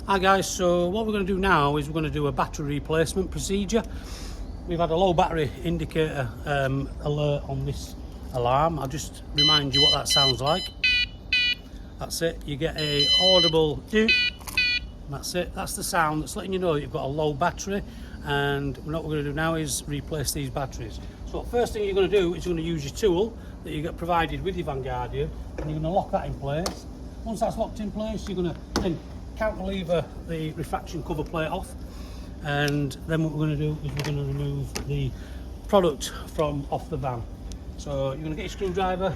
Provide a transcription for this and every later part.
Hi guys, so what we're going to do now is we're going to do a battery replacement procedure. We've had a low battery indicator alert on this alarm. I'll just remind you what that sounds like. That's it, you get a audible doot. That's it, that's the sound that's letting you know you've got a low battery, and what we're going to do now is replace these batteries. So first thing you're going to do is you're going to use your tool that you get provided with your Vanguardian, and you're going to lock that in place. Once that's locked in place, you're going to then counterlever the refraction cover plate off, and then what we're going to do is we're going to remove the product from off the van. So you're going to get your screwdriver,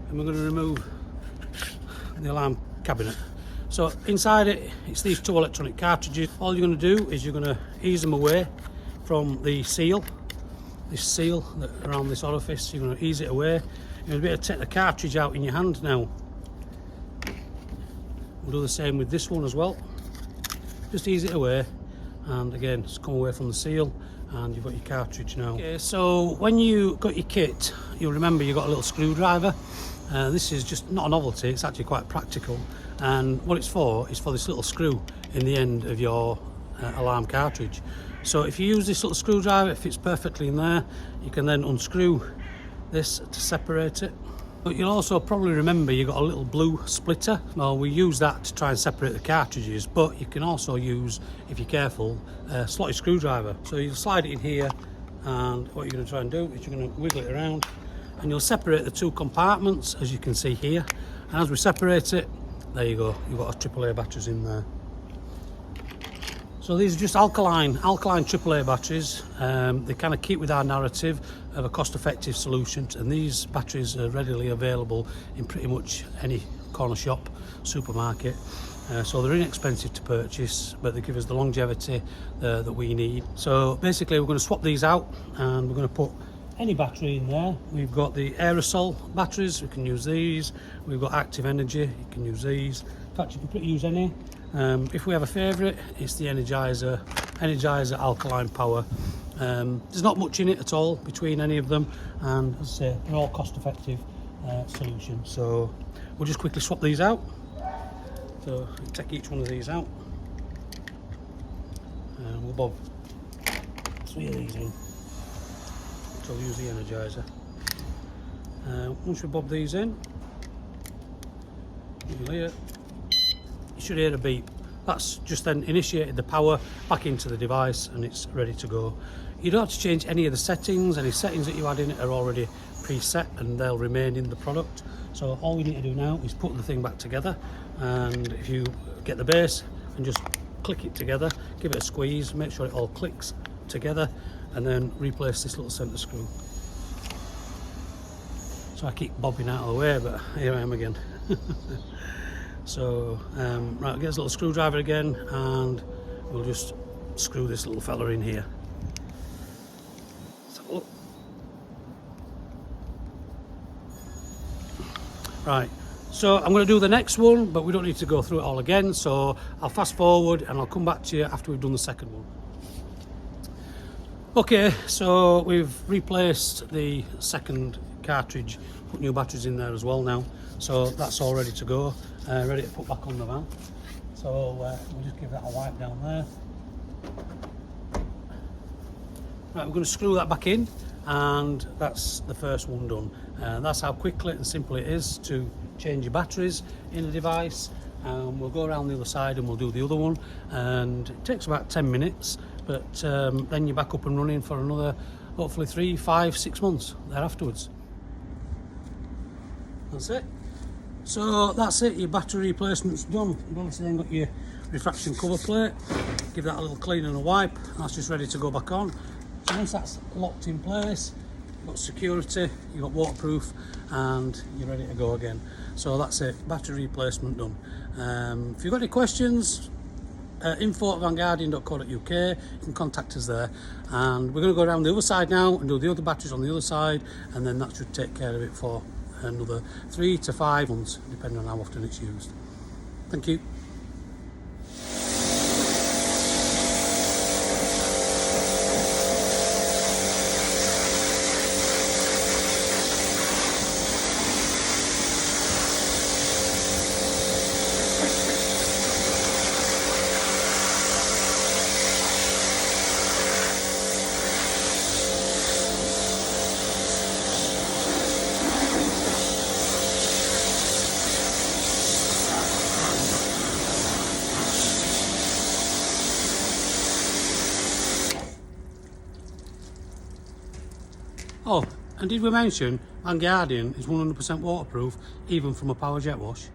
and we're going to remove the alarm cabinet. So inside it, it's these two electronic cartridges. All you're going to do is you're going to ease them away from the seal, this seal that around this orifice. You're going to ease it away. You're going to be able to take the cartridge out in your hand now. We'll do the same with this one as well. Just ease it away, and again, just come away from the seal, and you've got your cartridge now. Okay, so when you got your kit, you'll remember you've got a little screwdriver. This is just not a novelty, it's actually quite practical, and what it's for is for this little screw in the end of your alarm cartridge. So if you use this little screwdriver, it fits perfectly in there. You can then unscrew this to separate it. But you'll also probably remember you've got a little blue splitter. Well, we use that to try and separate the cartridges, but you can also use, if you're careful, a slotted screwdriver. So you'll slide it in here, and what you're going to try and do is you're going to wiggle it around, and you'll separate the two compartments, as you can see here. And as we separate it, there you go, you've got a AAA batteries in there. So these are just alkaline AAA batteries. They kind of keep with our narrative of a cost-effective solution, and these batteries are readily available in pretty much any corner shop, supermarket. So they're inexpensive to purchase, but they give us the longevity that we need. So basically we're going to swap these out, and we're going to put any battery in there. We've got the aerosol batteries, we can use these. We've got active energy, you can use these. In fact, you can use any. If we have a favourite, it's the Energizer Alkaline Power. There's not much in it at all between any of them, and as I say, they're all cost-effective solutions. So we'll just quickly swap these out. So take each one of these out, and we'll bob 3 of these in. So we'll use the Energizer. Once we bob these in, you'll hear, you should hear a beep. That's just then initiated the power back into the device, and it's ready to go. You don't have to change any of the settings. Any settings that you add in it are already preset, and they'll remain in the product. So all we need to do now is put the thing back together, and if you get the base and just click it together, give it a squeeze, make sure it all clicks together, and then replace this little centre screw. So I keep bobbing out of the way, but here I am again. So right, I'll get this little screwdriver again, and we'll just screw this little fella in here. Let's have a look. Right, so I'm going to do the next one, but we don't need to go through it all again, so I'll fast forward and I'll come back to you after we've done the second one. Okay, so we've replaced the second cartridge, put new batteries in there as well now, so that's all ready to go, ready to put back on the van. So we'll just give that a wipe down there. Right, we're going to screw that back in, and that's the first one done. That's how quickly and simple it is to change your batteries in a device. We'll go around the other side and we'll do the other one, and it takes about 10 minutes, but then you're back up and running for another hopefully 3, 5, 6 months there afterwards. That's it. So that's it, your battery replacement's done. You've obviously then got your refraction cover plate, give that a little clean and a wipe, and that's just ready to go back on. So once that's locked in place, you've got security, you've got waterproof, and you're ready to go again. So that's it, battery replacement done. If you've got any questions, info@vanguardian.co.uk, you can contact us there, and we're going to go around the other side now and do the other batteries on the other side, and then that should take care of it for another 3 to 5 months, depending on how often it's used. Thank you. Oh, and did we mention Van Guardian is 100% waterproof, even from a power jet wash?